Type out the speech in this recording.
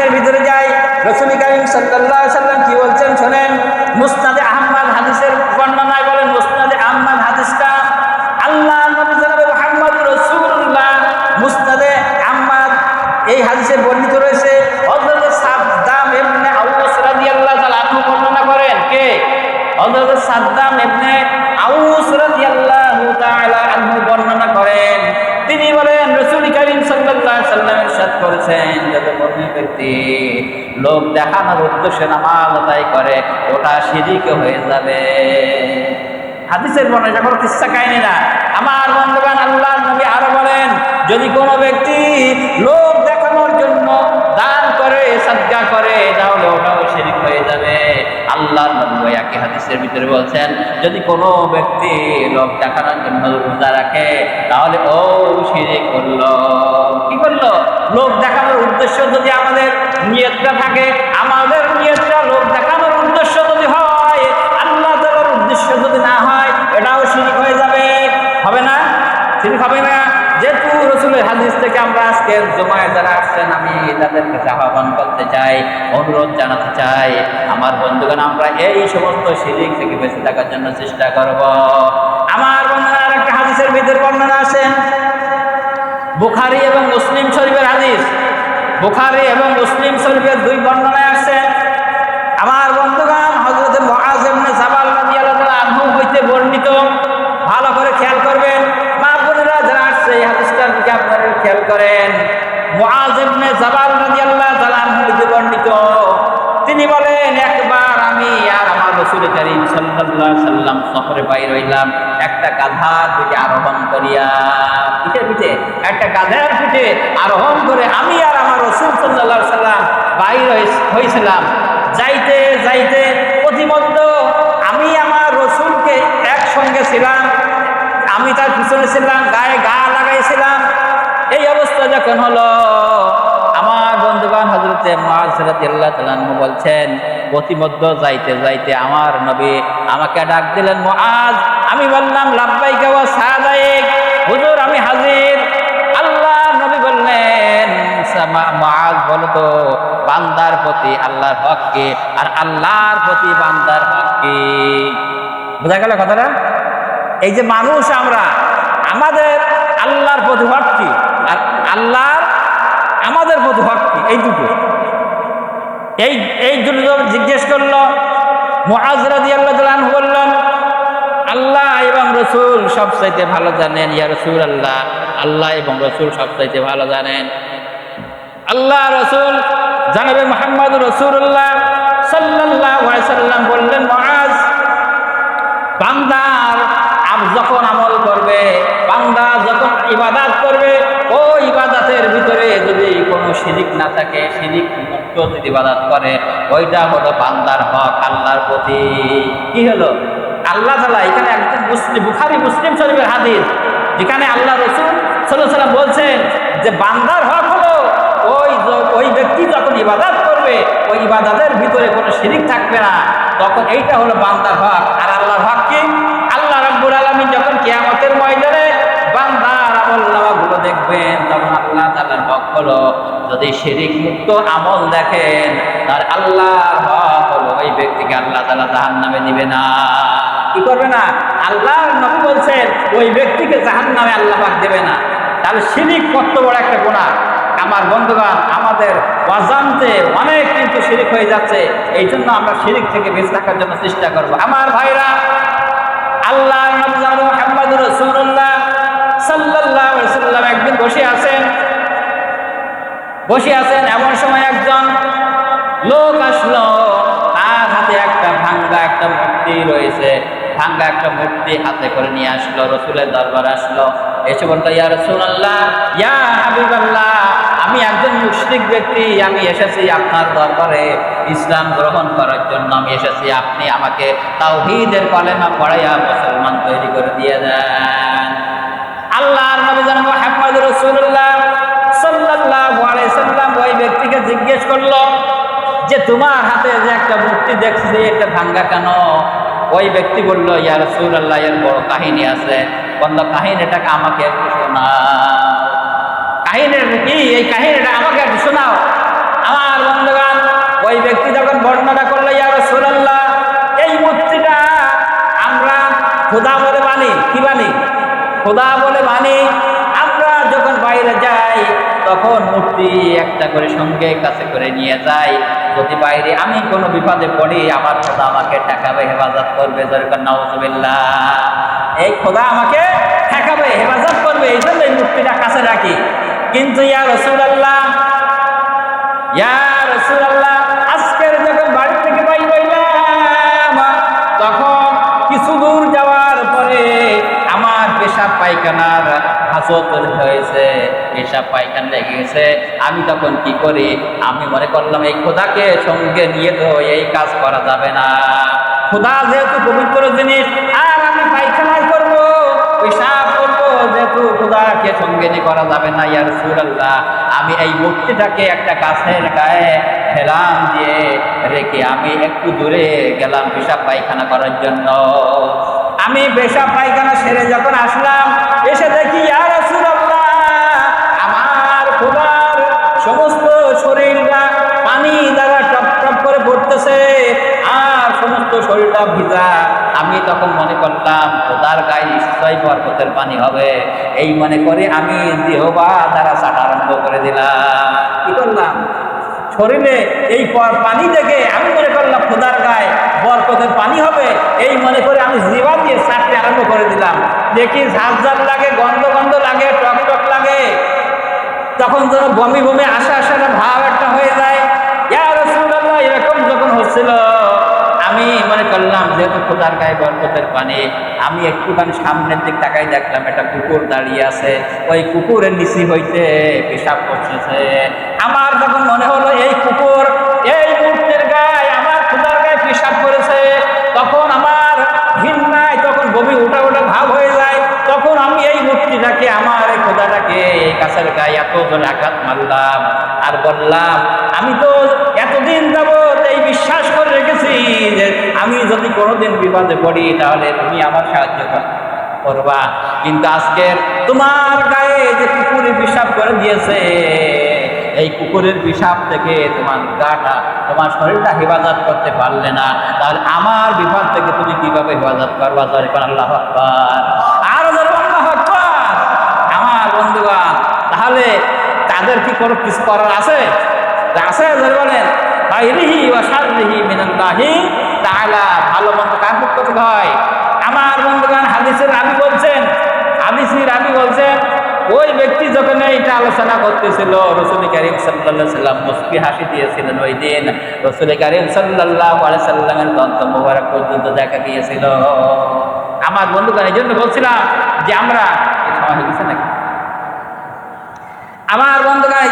হাদিসের ভিতরে যাই, রাসূল কারীম সাল্লাল্লাহু আলাইহি সাল্লাম কি বলছেন শোনেন। মুসনাদে আহমদ হাদিসের বর্ণনায় বলেন, মুসনাদে আহমদ হাদিসটা আল্লাহ নবী জনাব মুহাম্মদ রাসূলুল্লাহ মুসনাদে আহমদ এই হাদিসে বর্ণিত রয়েছে। হযরত সাদ্দাম ইবনে আউস রাদিয়াল্লাহু তাআলা আনহু বর্ণনা করেন। কে? হযরত সাদ্দাম ইবনে আউস রাদিয়াল্লাহু তাআলা আনহু বর্ণনা করেন। তিনি বলেন রাসূল কারীম সাল্লাল্লাহু আলাইহি সাল্লাম ইরশাদ করেছেন, যত কোনো ব্যক্তি লোক দেখানোর উদ্দেশ্যে নামাজ আদায় করে ওটা শিরক হয়ে যাবে। হাদিসের বর্ণনা, এটা কোনো কিসসা কাহিনী না। আমার বন্ধুগণ, আল্লাহর নবী আরো বলেন, যদি কোনো ব্যক্তি লোক দেখানোর জন্য দান করে, সাদকা করে, তাহলে ওটাও শিরক হয়ে যাবে। আল্লাহর নবী একই হাদিসের ভিতরে বলছেন, যদি কোনো ব্যক্তি লোক দেখানোর জন্য রোজা রাখে তাহলে ও শিরক করলো। কি করলো? লোক দেখানোর উদ্দেশ্য যদি আমাদের নিয়তটা থাকে, আমাদের নিয়তটা লোক দেখানোর উদ্দেশ্য যদি হয়, আল্লাহ তাআলার উদ্দেশ্য যদি না হয়, এটাও শিরক হয়ে যাবে। হবে না? শিরক হবে না? যেহেতু রাসূলের হাদিস থেকে আমরা আজকে জুমায় যারা আসছেন, আমি তাদের কাছে আহ্বান করতে চাই, অনুরোধ জানাতে চাই, আমার বন্ধুগণ, আমরা এই সমস্ত শিরক থেকে বেঁচে থাকার জন্য চেষ্টা করব। আমার বন্ধুরা, আরেকটা হাদিসের ভিতর বর্ণনা আছে, বুখারী এবং মুসলিম শরীফের হাদিস। বুখারী এবং মুসলিম শরীফের দুই বর্ণনায় আছে। আমার বন্ধুগণ, হযরত মুআজ ইবনে জাবাল রাদিয়াল্লাহু তাআলা আনহু হইতে বর্ণিত, ভালো করে খেয়াল করবেন। মা বোনেরা যারা আসছে এই হাদিসটার দিকে আপনারা খেয়াল করেন। মুআজ ইবনে জাবাল রাদিয়াল্লাহু তাআলা আনহু হইতে বর্ণিত, তিনি বলেন, একবার আমি আর আমার রাসূল কারীম সাল্লাল্লাহু আলাইহি সাল্লাম সফরে বাইর হইলাম একটা গাধার পিঠে আরোহণ করিয়া। পিঠে একটা গাধার পিঠে আরোহণ করে আমি আর আমার রাসূল সাল্লাল্লাহু আলাইহি সাল্লাম বাইর হয়েছিলাম। যাইতে যাইতে প্রতিমধ্যে আমি আমার রাসূলকে একসঙ্গে ছিলাম, আমি তার পিছনে ছিলাম, গায়ে গা লাগাইছিলাম। এই অবস্থা যখন হলো, আমার বন্ধুগণ, হযরতে মুআজ রাদিয়াল্লাহু তাআলা আনহু বলছেন, প্রতিমধ্যে যাইতে যাইতে আমার নবী আমাকে ডাক দিলেন, মুআজ। আমি বললাম, লাব্বাইকা ওয়া সাদাইক, হুজুর আমি হাজির। আল্লাহ নবী বললেন, মুআজ বলো তো, বান্দার প্রতি আল্লাহর হক কি আর আল্লাহর প্রতি বান্দার হক কি? বোঝা গেল কথাটা? এই যে মানুষ আমরা, আমাদের আল্লাহর প্রতি হক কি আর আল্লাহর আমাদের প্রতি হক কি, এই দুটো, এই দুটো জিজ্ঞেস করলো। মুআজ রাদিয়াল্লাহু তাআলা আনহু বললেন, আল্লাহ এবং রাসূল সবচাইতে ভালো জানেন ইয়া রাসূলুল্লাহ, আল্লাহ এবং রাসূল সবচাইতে ভালো জানেন। আল্লাহ রাসূল জনাবে মুহাম্মদ রাসূলুল্লাহ সাল্লাল্লাহু আলাইহি সাল্লাম বললেন, মুআজ, বান্দার যখন আমল করবে, বান্দা যখন ইবাদত করবে, ওই ইবাদতের ভিতরে যদি কোনো শিরিক না থাকে, শিরিক মুক্ত যদি ইবাদত করে, ওইটা হলো বান্দার হক আল্লাহর প্রতি। কি হলো? আল্লাহ তাআলা এখানে একদম বুখারী মুসলিম শরীফের হাদিস, যেখানে আল্লাহ রাসূল সাল্লাল্লাহু আলাইহি সাল্লাম বলছেন যে বান্দার হক হলো ওই ব্যক্তি যখন ইবাদত করবে, ওই ইবাদতের ভিতরে কোনো শিরিক থাকবে না, তখন এইটা হলো বান্দার হক। আর আল্লাহর হক কি? আল্লাহ রাব্বুল আলামিন যখন কিয়ামতের ময়দানে বান্দার আমলনামাগুলো দেখবেন, তখন আল্লাহ তাআলার হক হলো, যদি শিরিক মুক্ত আমল দেখেন, তার আল্লাহর হক হলো ওই ব্যক্তিকে আল্লাহ তাআলা জাহান্নামে দিবে না। কি করবে না? আল্লাহর নবী বলছেন ওই ব্যক্তিকে জাহান্নামে আল্লাহ পাক দেবে না। তাহলে শিরিক কত বড় একটা গুনাহ। আমার বন্ধুগণ, আমাদের অজান্তে অনেক কিন্তু শিরিক হয়ে যাচ্ছে। এই জন্য আমরা শিরিক থেকে বেঁচে থাকার জন্য চেষ্টা করব। আমার ভাইরা, আল্লাহ মুহাম্মদ রাসূলুল্লাহ সাল্লাল্লাহু আলাইহি সাল্লাম একদিন বসে আছেন, এমন সময় একজন লোক আসলো, তার হাতে একটা ভাঙ্গা একটা মূর্তি রয়েছে, ভাঙ্গা একটা মূর্তি হাতে করে নিয়ে আসলো, রাসূলের দরবারে আসলো, এসে বলল, ইয়া রাসূলুল্লাহ, ইয়া হাবিবাল্লাহ, আমি একজন মুশরিক ব্যক্তি, আমি এসেছি আপনার দরবারে ইসলাম গ্রহণ করার জন্য আমি এসেছি, আপনি আমাকে তাওহীদের কলেমা পড়াইয়া মুসলমান তৈরি করে দিয়ে দেন। আল্লাহর নবী জনাব মুহাম্মদ রাসূলুল্লাহ সাল্লাল্লাহু আলাইহি সাল্লাম ওই ব্যক্তিকে জিজ্ঞেস করলো যে, তোমার হাতে যে একটা মূর্তি দেখছি, এটা ভাঙ্গা কেন? ওই ব্যক্তি বলল, ইয়া রাসূলুল্লাহ, এর বড় কাহিনী আছে। বলল, কাহিনীটাকে আমাকে একটু শোনাও। কাহিনীটা কি? এই কাহিনীটা আমাকে একটু শোনাও। আমার খোদা বলে মানি। আমরা যখন বাইরে যাই তখন মূর্তি একটা করে সঙ্গে কাছে করে নিয়ে যাই। যদি বাইরে আমি কোনো বিপদে পড়ি আমার খোদা আমাকে ঠেকাবে, হেফাজত করবে। দরকার নাউজুবিল্লাহ, এই খোদা আমাকে ঠেকাবে, হেফাজত করবে, এই জন্য এই মূর্তিটা কাছে রাখি। কিন্তু ইয়া রাসূলুল্লাহ, ইয়া রাসূলুল্লাহ, আজকের যখন বাড়ি থেকে বাইর হইলাম তখন কিছু দূর যাওয়ার পরে আমার পেশাব পায়খানার হাজত হয়েছে, পেশাব পায়খানা লেগে গেছে। আমি তখন কি করি, আমি মনে করলাম এই খোদাকে সঙ্গে নিয়ে তো এই কাজ করা যাবে না। খোদা যেহেতু পবিত্র জিনিস, আর আমি পায়খানায় করব, পেশাব করব, যেহেতু খোদাকে সঙ্গে নিয়ে করা যাবে না। ইয়া রাসূলুল্লাহ, আমি এই মূর্তিটাকে একটা গাছের গায়ে হেলাম দিয়ে রেখে আমি একটু দূরে গেলাম পেশাব পায়খানা করার জন্য। আমি পেশাব পায়খানা সেরে যখন আসলাম, এসে দেখি ইয়া রাসূলুল্লাহ, আমার খোদার সমস্ত শরীরটা পানি দ্বারা টপ টপ করে পড়তেছে আর সমস্ত শরীরটা ভিজা। আমি তখন মনে করলাম খোদার গায়ে নিশ্চয়ই বরকতের পানি হবে, এই মনে করে আমি জিহ্বা দ্বারা চাটা আরম্ভ করে দিলাম। কি করলাম, শরীরে এই পানি দেখে আমি মনে করলাম খোদার গায়ে বরকতের পানি হবে, এই মনে করে আমি জিহ্বা দিয়ে চাটতে আরম্ভ করে দিলাম। দেখি ঝাঁঝ ঝাঁঝ লাগে, গন্ধ গন্ধ লাগে, টক টক লাগে। তখন যেন বমি বমি আসা আসার ভাব একটা হয়ে যায়। ইয়া রাসূলুল্লাহ, এরকম যখন হচ্ছিল আমি মনে করলাম যেহেতু খোদার গায়ে বরকতের পানি, আমি একটুখানি সামনের দিক তাকাই দেখলাম একটা কুকুর দাঁড়িয়ে আছে, ওই কুকুরের নিচে হইতে পেশাব করতেছে। আমার যখন মনে হলো এই কুকুর এই মূর্তির গায়ে আমার খোদার গায়ে পেশাব করেছে, তখন আমার ঘৃণায় তখন বমি ওঠা ওঠা ভাব হয়ে যায়। তখন আমি এই মূর্তিটাকে, আমার এই খোদাটাকে এই গাছের গায়ে এত জোরে আঘাত মারলাম আর বললাম, আমি তো এতদিন যাবত এই বিশ্বাস করে রেখেছি যে আমি যদি কোনোদিন বিপদে পড়ি তাহলে তুমি আমার সাহায্য করবা, কিন্তু আজকের তোমার গায়ে যে কুকুরের পেশাব করে দিয়েছে, এই কুকুরের পেশাব থেকে তোমার গাটা, তোমার শরীরটা হেফাজত করতে পারলে না, তাহলে আমার বিপদ থেকে তুমি কিভাবে হেফাজত করবা? আল্লাহু আকবার, আর আল্লাহু আকবার। আমার বন্ধুগণ, তাহলে তাদের কি কোনো কিছু করার আছে? আছে, বলেন খাইরিহি ওয়া শাররিহি মিনাল্লাহি তাআলা, ভালো মন্দ কার পক্ষ থেকে হয়? আমার বন্ধুগণ, হাদিসের রাবী বলছেন ওই ব্যক্তি যখন এইটা আলোচনা করতেছিল, রাসূল কারীম সাল্লাল্লাহু আলাইহি সাল্লাম মুস্কি হাসি দিয়েছিলেন। ওই দিন রাসূল কারীম সাল্লাল্লাহু আলাইহি সাল্লামের দন্ত মোবারক পর্যন্ত দেখা গিয়েছিল। আমার বন্ধুগণ, এই জন্য বলছিলাম যে আমরা সময় হয়ে গেছে নাকি? আমার বন্ধুগণ,